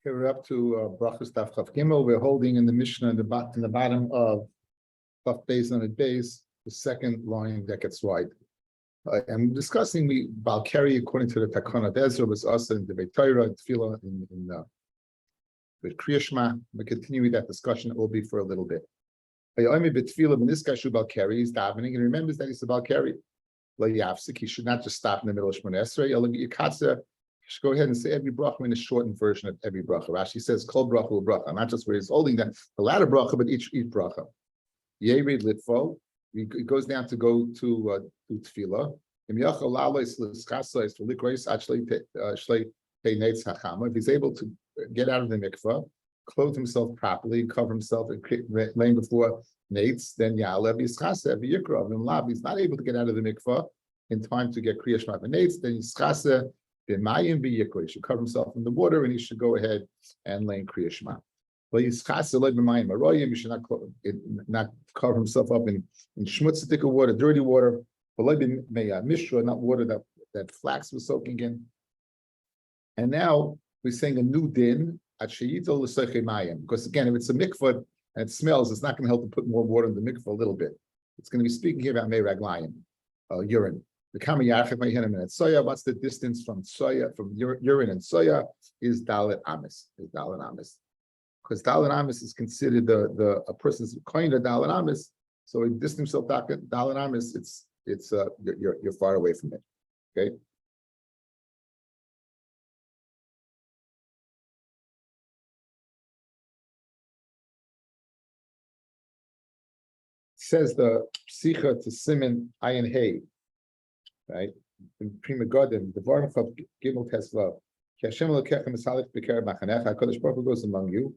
Okay, we're up to Berachos Daf Gimel. We're holding in the Mishnah in the bottom of Daf Beis on the base, the second line that gets wide. I'm discussing the Balkari according to the Takana. Ezra was also in the Beit Torah, Tefillah in with Kriya Shema. We continue with that discussion. It will be for a little bit. When this guy should Balkari, he's davening and remembers that he's a Balkari. He should not just stop in the middle of Shemona Esrei. You should go ahead and say every bracha in a shortened version of every bracha. Rashi says kol bracha u bracha, not just where he's holding that the latter bracha, but each bracha. Yerid litfo. He goes down to go to tefillah. If he's able to get out of the mikvah, clothe himself properly, cover himself, and laying before nates, then ya'alev yischase v'yikrav. And he's not able to get out of the mikvah in time to get kriya shema v'nates, then yischase. He should cover himself in the water, and he should go ahead and lay in Kriya Shema. You should not cover himself up in schmutzitika water, dirty water, not water that flax was soaking in. And now we're saying a new din, because again, if it's a mikvah and it smells, it's not going to help to put more water in the mikvah a little bit. It's going to be speaking here about meiraglayim, urine. What's the distance from soya, from urine and soya? Is dalet amis. Because dalet amis is considered a person's kind of dalet amis. So he distance himself dalet amis. It's you're far away from it. Okay. Says the psicha to Simon Ayin Hay. Right, in Prima Garden, the Varm of Gimel Tesla. Hashem Lokechem Misalech Beker Machanecha. Hakadosh Baruch Hu goes among you.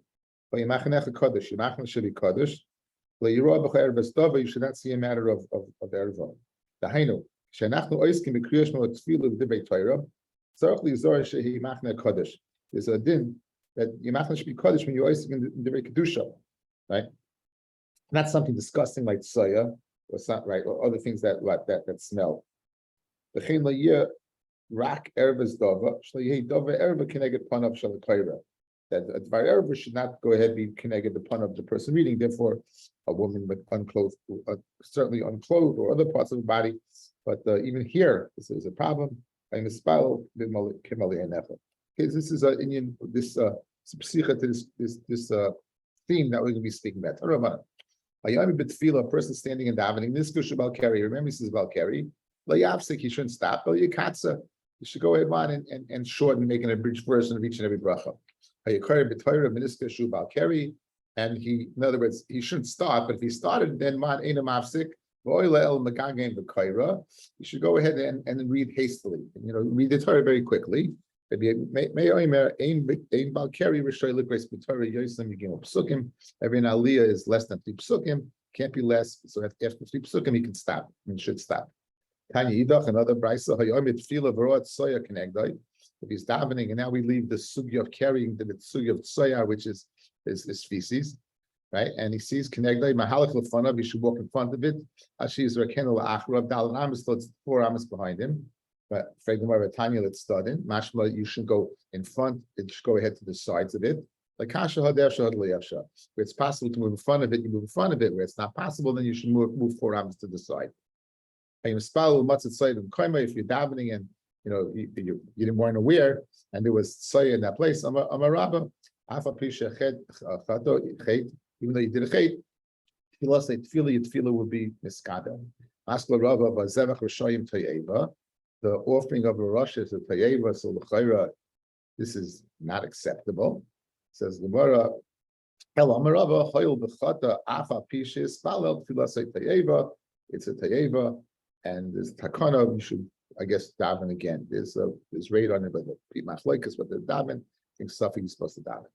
But Yemachanecha Kadosh. Yemachane should be Kadosh. LeYirah B'Chayer V'Stava. You should not see a matter of erva. Dahainu. Shenachnu Oiskim B'Kriyah Shema Tefillah V'Dibei Torah. Tzarich LiZor Shehi Yemachane Kadosh. There's a din that Yemachane should be Kadosh when you're Oiskim in Dibei Kedusha. Right. Not something disgusting like soya or something, right, or other things that smell. That a dvar erva should not go ahead and be connected the pun of the person reading. Therefore, a woman with unclothed, certainly unclothed, or other parts of the body. But even here, this is a problem. Okay, this is an Indian this psicha to this theme that we're going to be speaking about. A person standing and davening. This goes about carry. Remember, this is about carry. He shouldn't stop. You should go ahead on and shorten, making a bridge version of each and every bracha. And he, in other words, he shouldn't start, but if he started, then man ain't a mafsik. You should go ahead and read hastily. Read the Torah very quickly. Every aliyah is less than 3 psukim, can't be less. So after 3 psukim, he can stop and should stop. Tanya Idach, another brisa. If he's davening, and now we leave the sugya of carrying the sugya of soya, which is feces, right? And he sees kenegdai mahalach lefanav. He should walk in front of it. Ashi is rekenu la'achrav dalan amis. So it's 4 amis behind him. But Fregumar Tanya, let's start in. Mashma, you should go in front. It should go ahead to the sides of it. Like kasha hadev shahad liyavsha. Where it's possible to move in front of it, you move in front of it. Where it's not possible, then you should move 4 amis to the side. If you're davening and you weren't aware, and there was soya in that place, I'm a rabbi. Even though you did a chet, he lost say tefillah. Your tefillah would be miskada. The offering of a rosh is a tayeva, so l'chayra, this is not acceptable. Says the Gemara, it's a tayeva. And there's takana, you should, I guess, daven again. There's raid on it, but the machlekes, but the daven, I think something you're supposed to daven.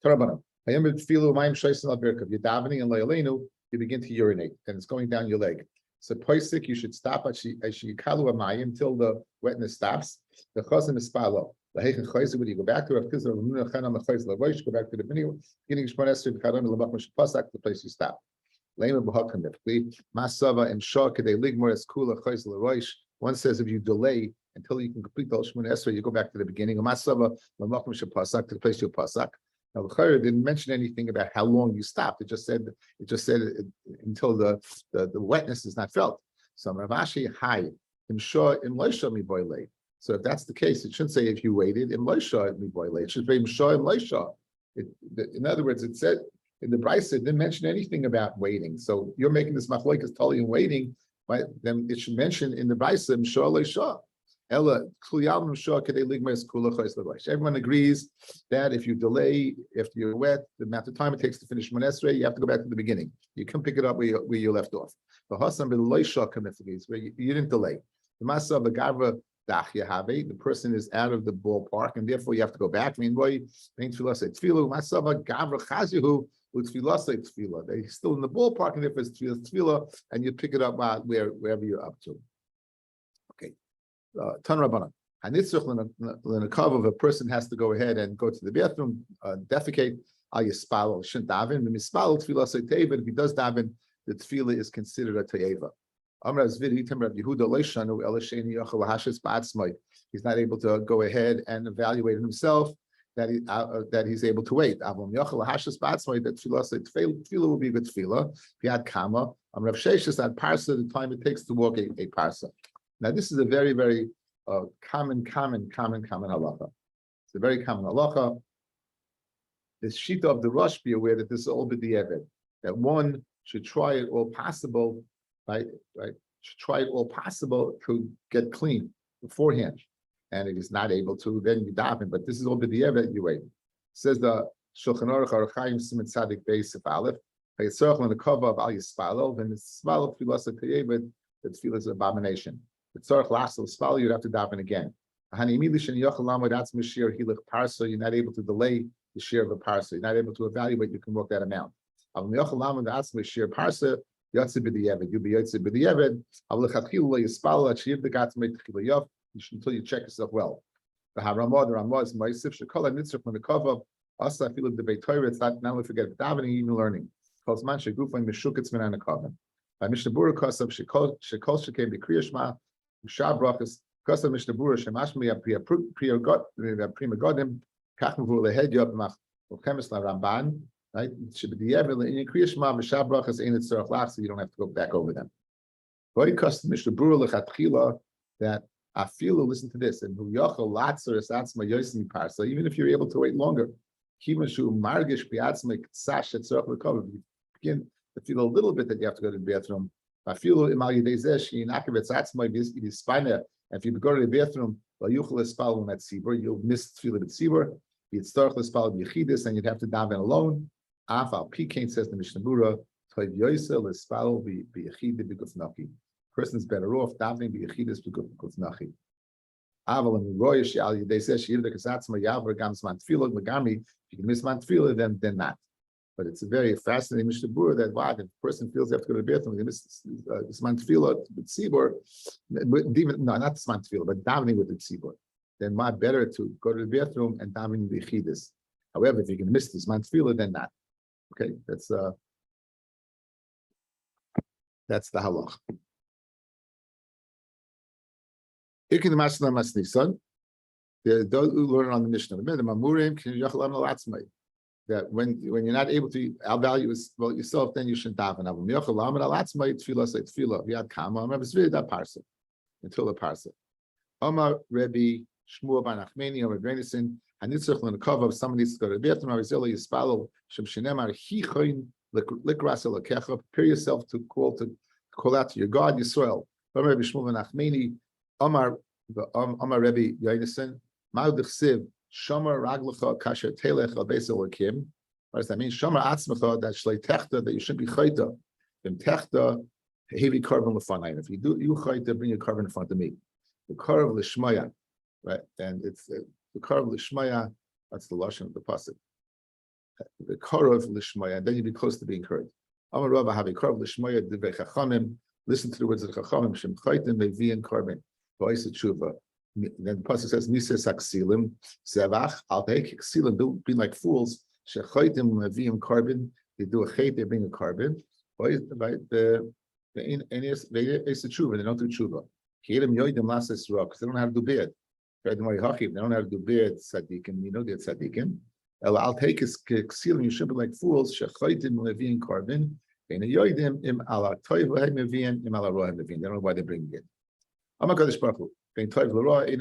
Tarabana. If you're davening and layalenu, you begin to urinate, and it's going down your leg. So poisik, you should stop at shikalu amayim until the wetness stops. The chazim is spalo. The heichen chayzer, when you go back to Rav Tizra, go back to the beginning of Shmona Esrei, the place you stop. One says if you delay until you can complete the Shemona Esrei. You go back to the beginning. Umasava l'makom shepasak, to the place you pasak. Now the Chayr didn't mention anything about how long you stopped. It just said until the wetness is not felt. So Rav Ashi Hai Imshah Im Loisha Mi Boilei. So if that's the case, it shouldn't say if you waited Im Loisha Mi Boilei. It should say Imshah Im Loisha. In other words, it said in the Brisa, it didn't mention anything about waiting. So you're making this machlokes totally in waiting, right? Then it should mention in the Brisa Imshah Loisha. Everyone agrees that if you delay, if you're wet, the amount of time it takes to finish Monesrei, you have to go back to the beginning. You can pick it up where you left off. The where you didn't delay. The person is out of the ballpark, and therefore you have to go back. They're still in the ballpark, and therefore it's tefillah, and you pick it up wherever you're up to. Okay. Tan Rabbanan. If a person has to go ahead and go to the bathroom, defecate, al yispal shouldn't daven. If he does daven, the tefillah is considered a teiva. He's not able to go ahead and evaluate himself that he's able to wait. That tefillah will be a good tefillah. If he had kama, Rav Sheshes had parsa, the time it takes to walk a parsa. Now, this is a very, very common halacha. It's a very common halacha. This shita of the Rosh, be aware that this is all b'di'evet, that one should try it all possible, right? Should try it all possible to get clean beforehand. And if he's not able to, then you daven. But this is all b'di'evet, you wait. It says the Shulchan Aruch Aruchayim Siman Tzadik Beis Aleph. Hayyitzarach l'nekava of al yispalel, then it's spalel tefillah teivet. The tefillah is an abomination. The tzarich lasel spal, you'd have to daven again. You're not able to delay the share of a parsa. You're not able to evaluate. You can work that amount. You'll be until you check yourself well. The Ramah is ma'asif shekol hanitzrach l'nekava asa afilu debei Torah. It's not only forget davening, even learning. Calls man shegufay meshuketz min hanekava. By Mishnah Berurah Kosav shekol shekei b'kriyas shema. Berachos Kosav Mishnah Berurah shemashmi prima godim kachmuvur lehed yot mach uchemes la Ramban. Right? Should be the ever in kriyas shema Berachos ain't it tzarich lach, so you don't have to go back over them. Very custom Mishnah Berurah lechatchila that afilu. Listen to this and huyachol latzer esatzma yosim parsa. Even if you're able to wait longer, kimashu margish biatzma k'tsash etzarich l'kover. Begin to feel a little bit that you have to go to the bathroom. If you go to the bathroom, you'll miss tefillah b'tzibur. You'd start to spell b'yichidus, and you'd have to daven alone. Afal Pikain says the Mishnah Berurah, toiv yoyse l'spal b'yichidus b'gufnachi. Person's better off davening b'yichidus b'gufnachi. Aval and royish al yidei says she'ivda kasatzma yavar gam zman tefillah megami. If you can miss man tefillah, then not. But it's a very fascinating Mishnah Berurah that wow, if a person feels they have to go to the bathroom, they miss this man tefillah with tzibur, not this man tefillah, but davening with the tzibur. Then why better to go to the bathroom and daven the yichidus. However, if you can miss this man tefillah, then not. Okay, that's the halach. Ikin masna masnisan. Those who learn on the Mishnah, that when you're not able to value yourself, then you should daven. Until the parsa. Amar Rabbi Shmuel bar Nachmani, Amar Brenison, Hanitzach l'nekava. Somebody needs to go to the bathroom. Arizela yispalo shem shenemar hichoin likras elakecha. Prepare yourself to call out to your God, Yisrael. Amar Rabbi Shmuel bar Nachmani, Amar Rabbi Yonason, Ma'u d'chsiv. Shomer raglecha kasher telech al beis elokim. What does that mean? Shomer atzmecha, that shlei techta, that you shouldn't be chayta. V'im techta hevi korban lefanayim. If you do you chayta, bring your korban in front of me. The korban l'shmaya, right? And it's the korban l'shmaya. That's the lashon of the pasuk. The korban l'shmaya, and then you be close to being heard. Amar Rabba havi korban l'shmaya divrei chachamim. Listen to the words of the chachamim. Shem chaytim mevi'in korban. V'ois tshuva. Then the pasuk says, "Nises aksilim zevach al teik aksilim." Don't be like fools. Shechoitim meviim carbon. They do a chait, they bring a carbon. Right? The tshuva. They don't do tshuva. Kilim yoidim lasses rock, because they don't know how to do bid. They don't know how to do bid, tzaddikim, they're tzaddikim. I'll take his seal, you should be like fools, shechoitim levian carbon, and yoidim im ala toiv lehem levian, im ala rohem levian. They don't know why they're bringing it. Amakadosh Baruch Hu, bein toiv l'roh, ain't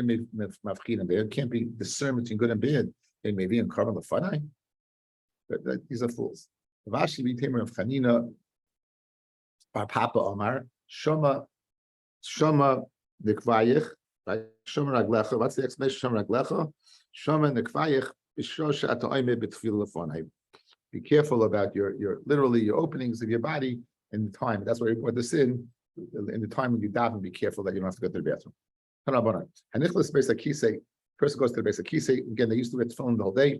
mafchinim. There can't be discernment between good and bad. They may be in carbon lefanai. These are fools. Vashi b'temer of Chanina, our Papa Omar, Shoma Nikvayich, right? Shoma Raglecha. What's the explanation? Shoma Raglecha. Shoma Nikvayich. Be careful about your literally your openings of your body in the time. That's why we put this in the time when you daven. Be careful that you don't have to go to the bathroom. Person goes to the base of kisei. Again, they used to wear tefillin the whole day.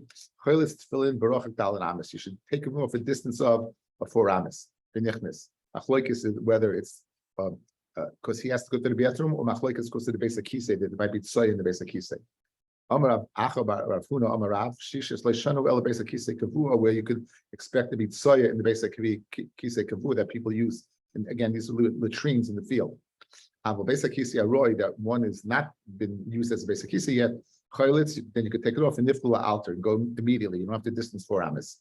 You should take them off a distance of 4 amas. Achloikis is whether it's because he has to go to the bathroom, or machlokes goes to the base of kisei. There might be tzoy in the base of kisei. Where you could expect to be tzoya in the base of kisei kavu that people use. And again, these are latrines in the field. Base of kisei aroy, that one is not been used as a base of kisei yet. Then you could take it off and nifla altar and go immediately. You don't have to distance 4 amas.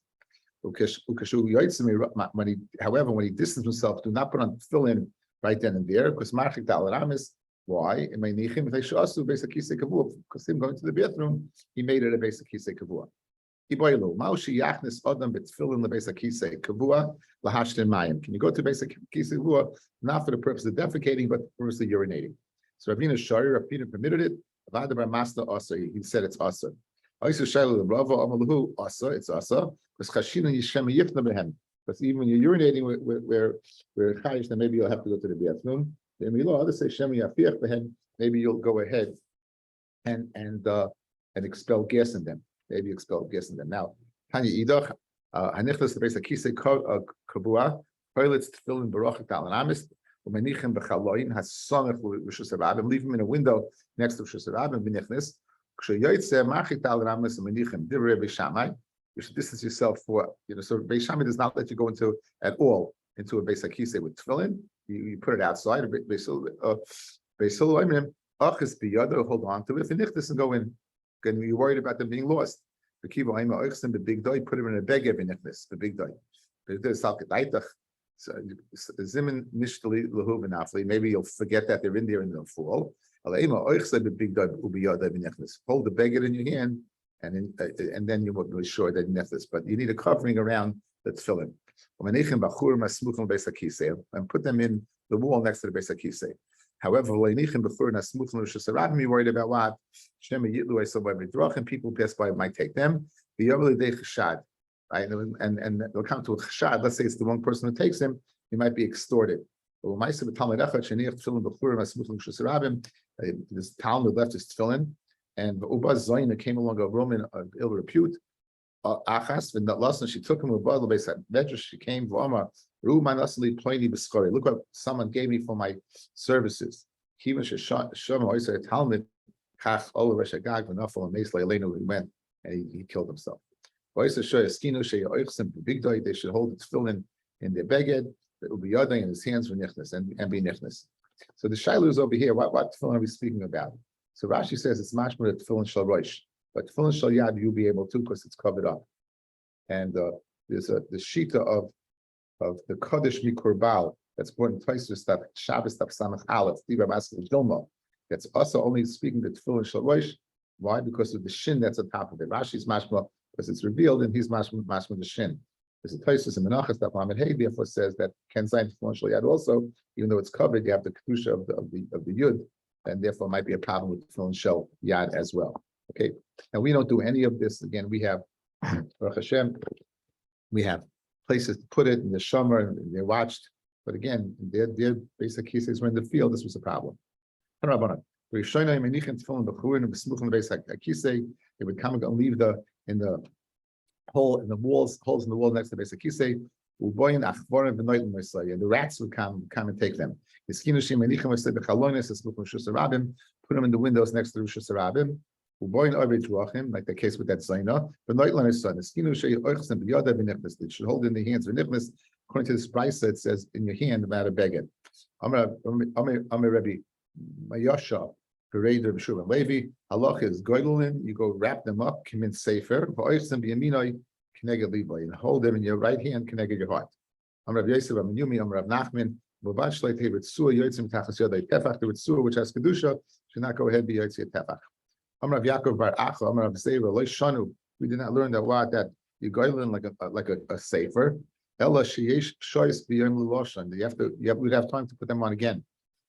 However, when he distances himself, do not put on tefillin right then and there, because marchik dal amas. Why? Because him going to the bathroom, he made it a base of kisei kavua. Can you go to base of kisei kavua not for the purpose of defecating, but for the purpose of urinating? So Rabbi permitted it. He said it's asa. It's asa because even when you're urinating, where chayish, then maybe you'll have to go to the bathroom. Others say maybe you'll go ahead and expel gas in them. Maybe expel gas in them. Now, Tanya Idach, Hanichlas the base of Kisei Kabua, toilets to fill in Barachik Talanamis, Umenichem Bechaloin has Sonach Rishus Rabim, leave him in a window next to Rishus Rabim, Benichnis, Kshayoitse Machik Talanamis, Umenichem, Divre Beishamai. You should distance yourself for, so Beishamai does not let you go into at all into a base of Kisei with tefillin. You put it outside. Hold on to it. And go in. And you're worried about them being lost. The big doy, put them in a beg every nichlis. The big doy. Maybe you'll forget that they're in there and they'll fall. Hold the beggar in your hand, and then you won't be sure that nichlis. But you need a covering around the tefillin. And put them in the wall next to the base of kisei. However, you're worried about what? And people pass by might take them. Right? And they'll come to a chashad. Let's say it's the one person who takes him, he might be extorted. This Talmud left his tefillin, and Ubaz Zayin came along a Roman of ill repute. She took him a bottle base at Medrash. She came Look what someone gave me for my services. He went and he killed himself. They should hold its tefillin in their beged, it will be yoding in his hands for nichnas and be nichnas. So the shailu is over here. What tefillin are we speaking about? So Rashi says it's mashma tefillin shel rosh. But tefillin shel yad you'll be able to because it's covered up. And there's the shita of the Kodesh Mikurbal that's brought in Tosfos stuff Shabbos stuff Samach Aleph Diva Maskil Dilma. That's also only speaking the tefillin shel rosh. Why? Because of the shin that's on top of it. Rashi's mashma because it's revealed, and he's mashma the shin. There's a Tosfos in Menachos that Lamed Hey therefore says that Ken Zayin tefillin shel yad also, even though it's covered, you have the kedusha of the yud, and therefore might be a problem with tefillin shel yad as well. Okay, and we don't do any of this. Again, we have Baruch Hashem, we have places to put it in the shomer, and they're watched. But again, their basic cases were in the field. This was a problem. They would come and leave in the hole in the walls, holes in the wall next to the basic kisei. And the rats would come and take them. Put them in the windows next to the Rishus Rabim. Like the case with that Zaina, but not like son. It should hold in the hands of nichnas. According to this price, it says in your hand about a beged. Rabbi, Mayasha, Bereder B'Shur and Levi. Halach is goydolin. You go wrap them up. Kimin sefer. Va'oisem b'yaminoi kineged libay, and hold them in your right hand. Kineged your heart. I'm Rav Yosef, I'm Yumi, I'm Rav Nachman. B'vad shleit hevitzua yotzim tachas yodei tefach. The ritzua which has kedusha should not go ahead be yotzei tefach. I'm Rav Yaakov Bar Acha. I'm Rav Zeva Lo Shanu. We did not learn that what that you goydolin like a sefer. Ella sheyesh shoyes b'yom l'loshan. We'd have time to put them on again.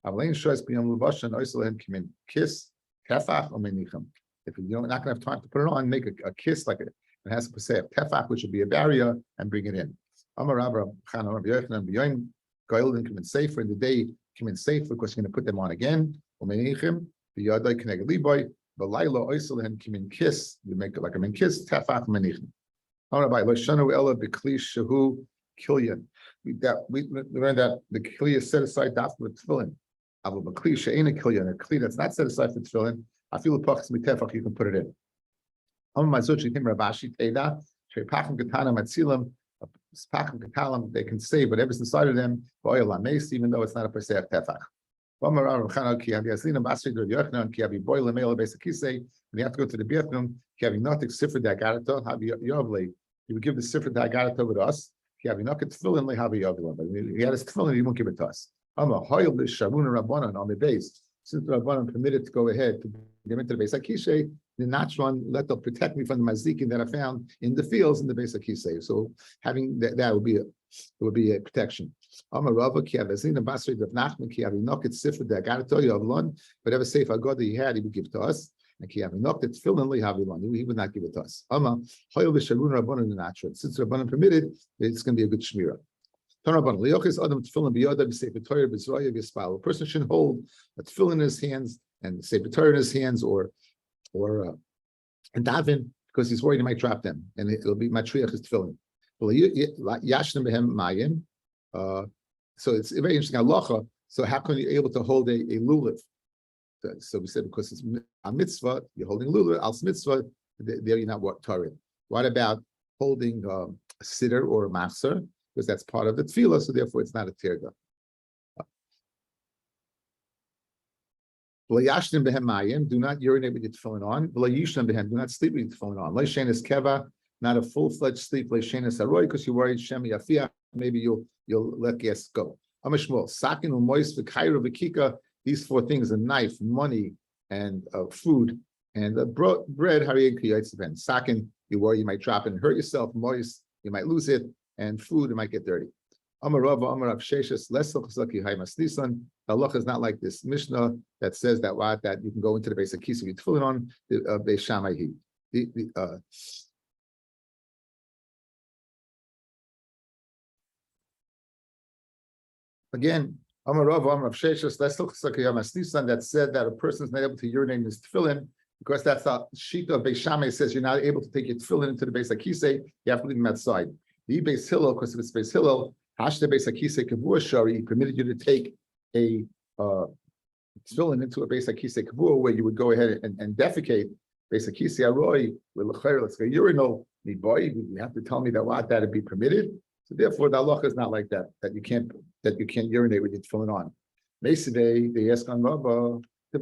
Avlein shoyes b'yom l'loshan oiselen kimin kiss tefach or menichem. If you're not going to have time to put it on, make a kiss like it has to say a tefach, which would be a barrier, and bring it in. Amar Rabbi Chana Rabbi Yochanan b'yom goydolin kimin sefer, in the day kimin sefer, because you're going to put them on again. Or menichem b'yadai kineged liboy b'laylo oiselen kimin kiss. You make it like a min kiss tefach menichem. Amar Rabbi Lo Shanu ella b'kli shehu Killian. We learned that the kli is set aside after the tefillin. Aval b'kli she'ena killian, a kli that's not set aside for tefillin. I feel the pachas mitefach, you can put it in. They can say whatever's inside of them, even though it's not a pesach tefach. When you have to go to the bathroom, you would give the sifra da'agarata with us. He had his tefillin, he won't give it to us. On the base, since the Rabbanan permitted to go ahead to get into the Beis HaKisei, the natural one, let them protect me from the mazikin that I found in the fields in the Beis HaKisei. So having that would be a protection. Whatever sefer sefer God he had, he would give to us. And he would not give it to us. Since the Rabbanan permitted, it's going to be a good shmirah. A person should hold a tefillin in his hands and sefer Torah in his hands, or and daven, because he's worried he might drop them, and it'll be matriach his tefillin. So it's a very interesting halacha. So how can you be able to hold a lulav? So we said because it's a mitzvah, you're holding lulav, al mitzvah, there you're not Torah. What about holding a siddur or a mafsar? Because that's part of the tefillah, so therefore it's not a tirga. Do not urinate with your tefillin on. Do not sleep with your tefillin on. Not a full-fledged sleep, because you're worried Shem Yafia, maybe you'll let guests go. These four things: a knife, money, and food, and bread. Sakin, you worry you might drop it and hurt yourself. Moist, you might lose it, and food, it might get dirty. Allah is not like this Mishnah that says that you can go into the Beis HaKisei with tefillin on the Beis Shammai. Again, that said that a person is not able to urinate in his tefillin, because that's the sheet of Beis Shammai says you're not able to take your tefillin into the Beis HaKisei, you have to leave them outside. The Beis Hillel, because if it's Beis Hillel, Hashda Beis HaKisei Kavua Shari, he permitted you to take a tefillin into a Beis HaKisei Kavua, where you would go ahead and defecate. Beis HaKisei Aroi, let's go urinal, you have to tell me that would be permitted. So therefore, the halacha is not like that you can't urinate with your tefillin on. Meisivei, they ask on Rabba, the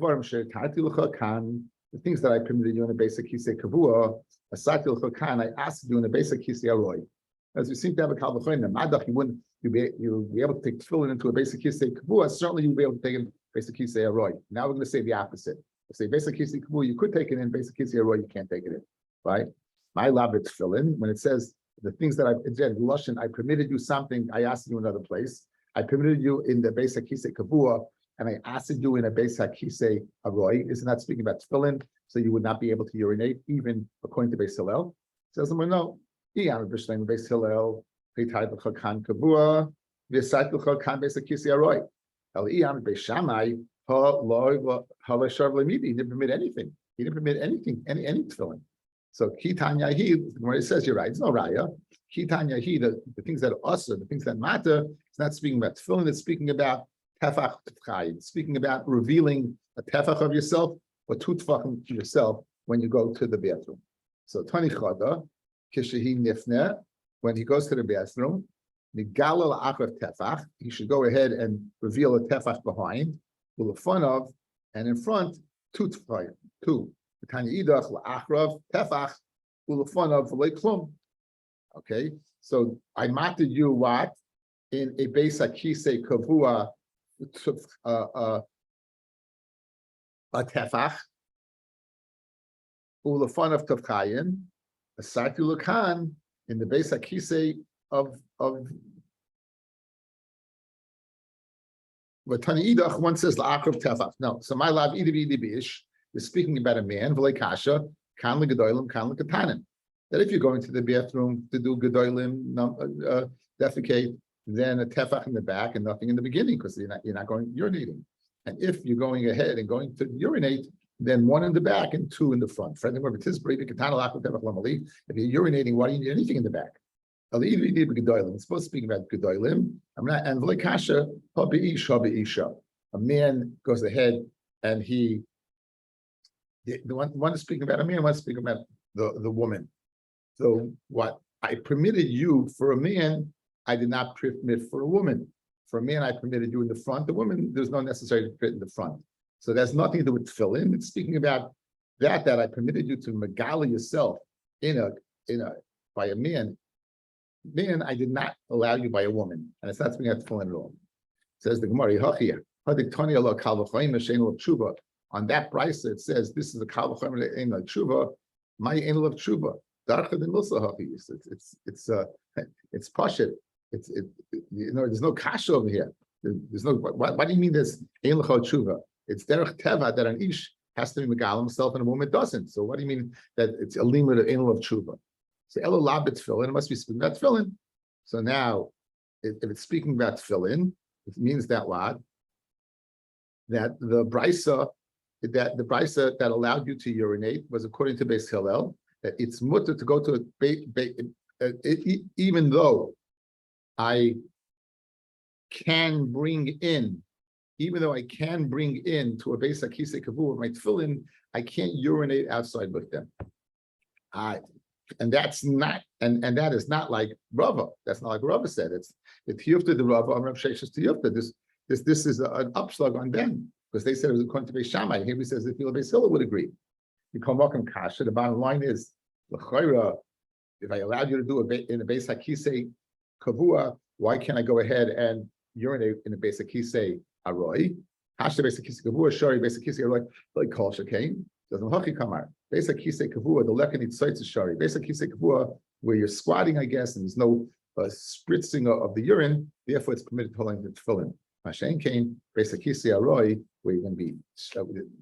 things that I permitted you in a Beis HaKisei Kavua, asati l'cha kan, I asked you in a Beis HaKisei Aroi. As we seem to have a kal v'chonim, madach, you'll be able to take tefillin into a Beis HaKisei Kavua. Certainly, you'll be able to take it in Beis HaKisei Aroi. Now we're going to say the opposite. We say Beis HaKisei Kavua, you could take it in Beis HaKisei Aroi, you can't take it in, right? My love it's tefillin, when it says the things that I permitted you something, I asked you another place. I permitted you in the Beis HaKisei Kavua, and I asked you in a Beis HaKisei Aroi. Isn't that speaking about tefillin? So you would not be able to urinate, even according to Beis Hillel. Says them, no. Beis Hillel, Kavua, Beis HaKisei Aroi. Beis Shammai, he didn't permit anything. He didn't permit anything, any tefillin. So Kitan Yahi, where it says you're right, it's no raya. Kitan Yahi, the things that are usher, the things that matter, it's not speaking about tefillin, it's speaking about tefach tefchai. It's speaking about revealing a tefach of yourself or two tefachim to yourself when you go to the bathroom. So Tani Chada, Kishahi Nifne, when he goes to the bathroom, Nigalal Achav Tefach, he should go ahead and reveal a tefach behind. will the fun of, and in front, two tefachim, two. The Tanya Idach, La'achrav, Tefach, will the fun of, Klum. Okay, so I mated you what? In a Beis HaKisei Kavua, a Tefach, will the fun of Tefchayin, a Sartu Lakan, in the Beis HaKisei of but Tani Idach, one says La'akrav Tefach. No, so my love Idish is speaking about a man, V'lei Kasha, Kan L'Gedolim, Kan L'Katanim. That if you're going to the bathroom to do Gedolim, defecate, then a Tefach in the back and nothing in the beginning, because you're not going urinating. And if you're going ahead and going to urinate, then one in the back and two in the front. If you're urinating, why do you need anything in the back? It's supposed to speak about Gedolim. And V'lekasha, Habi'isha. A man goes ahead and the one is speaking about a man, one is speaking about the woman. So what I permitted you for a man, I did not permit for a woman. For a man, I permitted you in the front. The woman, there's no necessary fit in the front. So that's nothing to do with fill-in. It's speaking about that I permitted you to megala yourself by a man. Man, I did not allow you by a woman, and it's not speaking about fill-in at all. Says the Gemara, on that price it says this is a kal v'chomer ein la tshuva, my ein la tshuva. It's pashit. There's no kasha over here. There's no. Why do you mean this ein la tshuva? It's derech teva that an ish has to be megal himself and a woman doesn't. So what do you mean that it's a limit of ein la tshuva? So elo labit fill-in, it must be speaking about fill-in. So now, if it's speaking about fill-in, it means that what? That the brisa that allowed you to urinate was according to Beis Hillel, that it's mutter to go to even though I can bring in to a Beis HaKisei Kavua my tefillin, I can't urinate outside with them. And that's not, and that is not like Rava. That's not like Rava said. It's Tiyufta the Rava, Rav Sheshes Tiyufta. This is an upslug on them, because they said it was according to Beis Shammai. Here he says if Beis Hillel would agree. You come welcome kasha. The bottom line is l'chayra. If I allowed you to do in a Beis HaKisei Kavua, why can't I go ahead and urinate in a Beis HaKisei Aroi? Hasha Beis HaKisei Kavua, Shari Beis HaKisei Aroi, like Kol Shekain. Doesn't Hachi Kamar. Beis HaKisei Kavua, the Lekanit Tzoitz Shari. Beis HaKisei Kavua, where you're squatting, I guess, and there's no spritzing of the urine, therefore it's permitted to hold on to tefillin. Mashen came, Beis HaKisei Aroi, where you're going to be,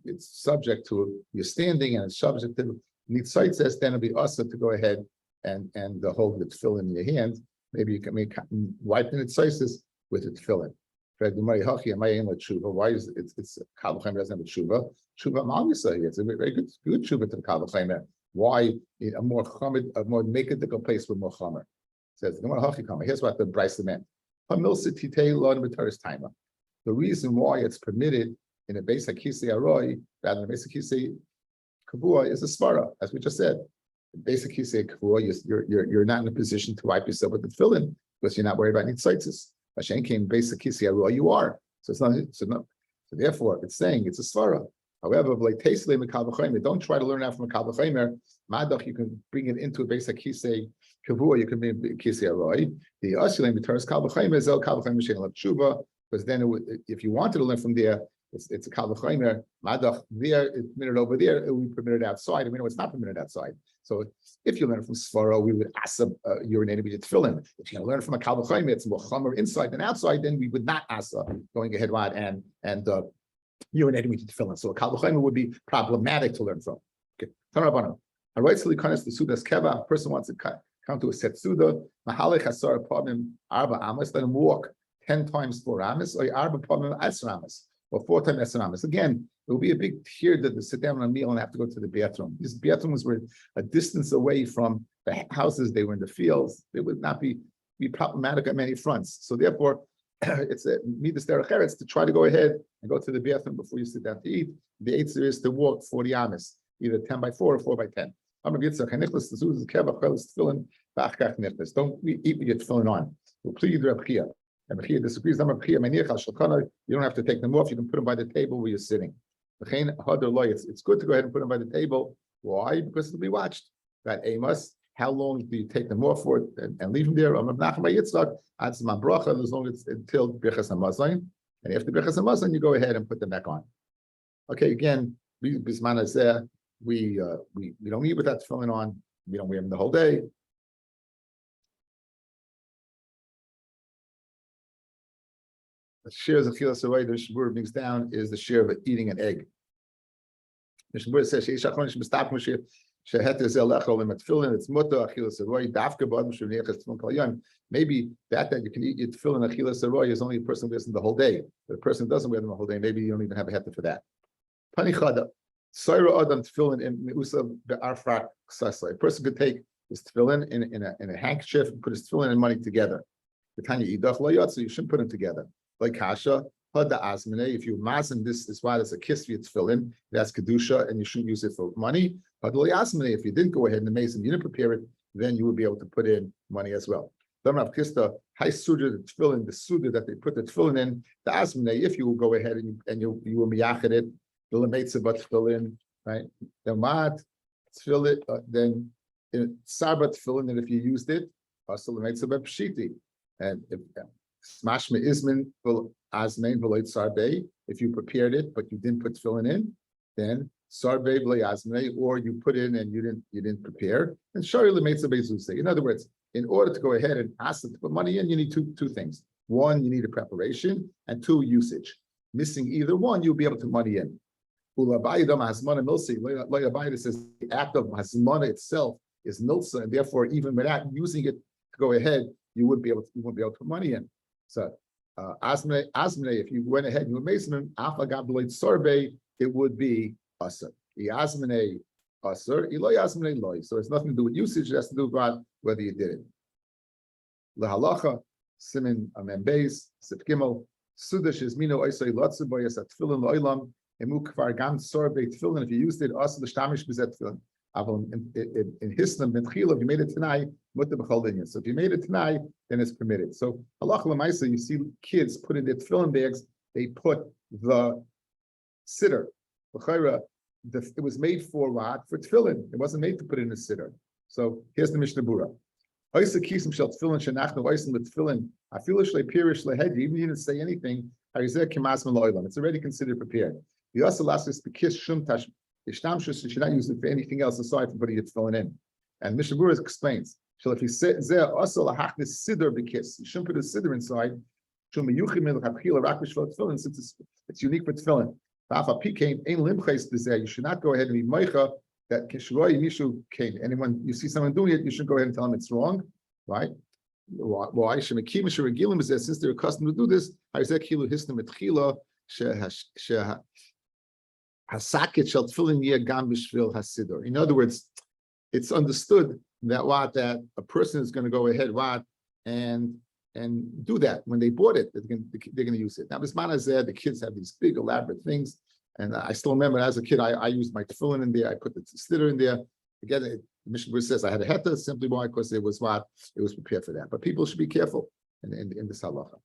it's subject to your standing and it's subject to Nitzait says, then it'll be also to go ahead and hold the tefillin in your hand. Maybe you can wipe the Nitzaitis with the tefillin. Why is it's Kal V'chomer doesn't have a tshuva? Tshuva Malmisa here. It's a very good tshuva to the Kal V'chomer. Why a more mekadical place with more chomer? Says here's what the Brisa meant. The reason why it's permitted in a Beis HaKisei Aroi rather than a Beis HaKisei Kavua is a svara, as we just said. In Beis HaKisei Kavua, you're not in a position to wipe yourself with the tefillin because you're not worried about nitzaitis. Hashem came Beis HaKisei Aroi, you are. So it's not. So therefore, it's saying it's a svara. However, like Teslei Kal V'chomer, don't try to learn out from a Kal V'chomer. Madach, you can bring it into a Beis HaKisei Kavua, you can bring it Kisei Aroi. The Asilim B'Teres Kal V'chomer Zel Kal V'chomer Shein Lav Tshuva, because then if you wanted to learn from there, it's a Kal V'chomer. Madach there, it's permitted over there, it would be permitted outside. It's not permitted outside. So if you learn from Sfaro, we would asa urinating with tefillin. If you're going to learn from a Kal V'chomer, it's more chomer inside than outside, then we would not asa going ahead and urinating with tefillin. So a Kal V'chomer would be problematic to learn from. Okay, a person wants to come to a setsuda. Let him walk 10 times 4 amas, or 4 times 10 amas. Again, it will be a big tear that they sit down on a meal and have to go to the bathroom. These bathrooms were a distance away from the houses. They were in the fields. They would not be problematic on many fronts. So therefore, it's a midas derech eretz to try to go ahead and go to the bathroom before you sit down to eat. The eighth is to walk 40 amas, either 10 by 4 or 4 by 10. Don't eat with your tefillin on. We'll plead Rabbi. And Mechia disagrees. You don't have to take them off. You can put them by the table where you're sitting. It's good to go ahead and put them by the table. Why? Because it'll be watched. That Amos. How long do you take them off for and leave them there? As long as it's until Berachos Hamazon. And after Berachos Hamazon, you go ahead and put them back on. Okay, again, Bisman is there. We don't eat with that tefillin on. We don't wear them the whole day. The share of Achilas Haroy, the Mishnah brings down, is the share of eating an egg. Mishnah says, it's mutter Achilas Haroy, dafka b'adam shevneiches tefillin kol yom. Maybe that you can eat your tefillin Achilas Haroy is only a person who wears them the whole day. But a person who doesn't wear them the whole day, maybe you don't even have a heter for that. Panichada, Soira Adam tefillin in Meusa be'arfrak ksasai. A person could take his tefillin in a handkerchief and put his tefillin and money together. The Tanya Idach lo yotzu, you shouldn't put them together. Like Kasha, Hada Asmane, if you mazen this is why there's a kiss for your tefillin, that's Kedusha, and you shouldn't use it for money. Hada lo Asmane, if you didn't go ahead and mason, you didn't prepare it, then you would be able to put in money as well. Damrav Kista, high suda the tefillin, the suda that they put the tefillin in, the Asmane, if you will go ahead and you will miyached it, the lemetza but tefillin, right? Then what? Tefillin, then Sarbat tefillin, and if you used it, also lemetza but pshiti. And if Smash me ismin asmain v'loit sarbe. If you prepared it but you didn't put tefillin in, then sarbe v'loit asmei, or you put in and you didn't prepare. And shari lemeitza beizuse. In other words, in order to go ahead and ask them to put money in, you need two things. One, you need a preparation, and two, usage. Missing either one, you'll be able to money in. Ulabayidam hasmana milsi. Loyabayida says the act of hasmana itself is milsa, and therefore even without using it to go ahead, you won't be able to put money in. So, asmane, if you went ahead and you were mason, afagabloid sorbe, it would be usr. Asmane usr, eloy asmane loy. So it's nothing to do with usage; it has to do with whether you did it. Lahalacha, simin amembeis, sif gimel, sudash is mino oisay lotzu boyas at tefillin loilam, emu kvar gam sorbe tefillin. If you used it, usr l'shtamish bezet tefillin. In Hislam Benchila, if you made it tonight, mutter b'chol. So if you made it tonight, then it's permitted. So halacha l'maisa, you see kids put in their tefillin bags, they put the siddur. It was made for what? For tefillin. It wasn't made to put in a siddur. So here's the Mishnah Bura. Oisa kisim shel tefillin shenachnu oisim with tefillin. Afilu shlei pirish lehedi. Even you didn't say anything. Harizeh kimas meloilam. It's already considered prepared. You also last is bekis shum tash. You should not use it for anything else aside from putting it tefillin in. And Mishnah Bura explains. So if he said zeh also lahachnis siddur bekis, you shouldn't put a siddur inside. Since it's unique for tefillin. You should not go ahead and be meicha that kishroi mishu came. Anyone you see someone doing it, you should go ahead and tell them it's wrong, right? Why? Since they're accustomed to do this, in other words, it's understood that a person is going to go ahead and do that when they bought it. They're going to use it. Now, Bismana is there. The kids have these big elaborate things, and I still remember as a kid, I used my tefillin in there. I put the siddur in there. Again, the Mishnah says I had a heta simply why because it was prepared for that. But people should be careful in this halacha.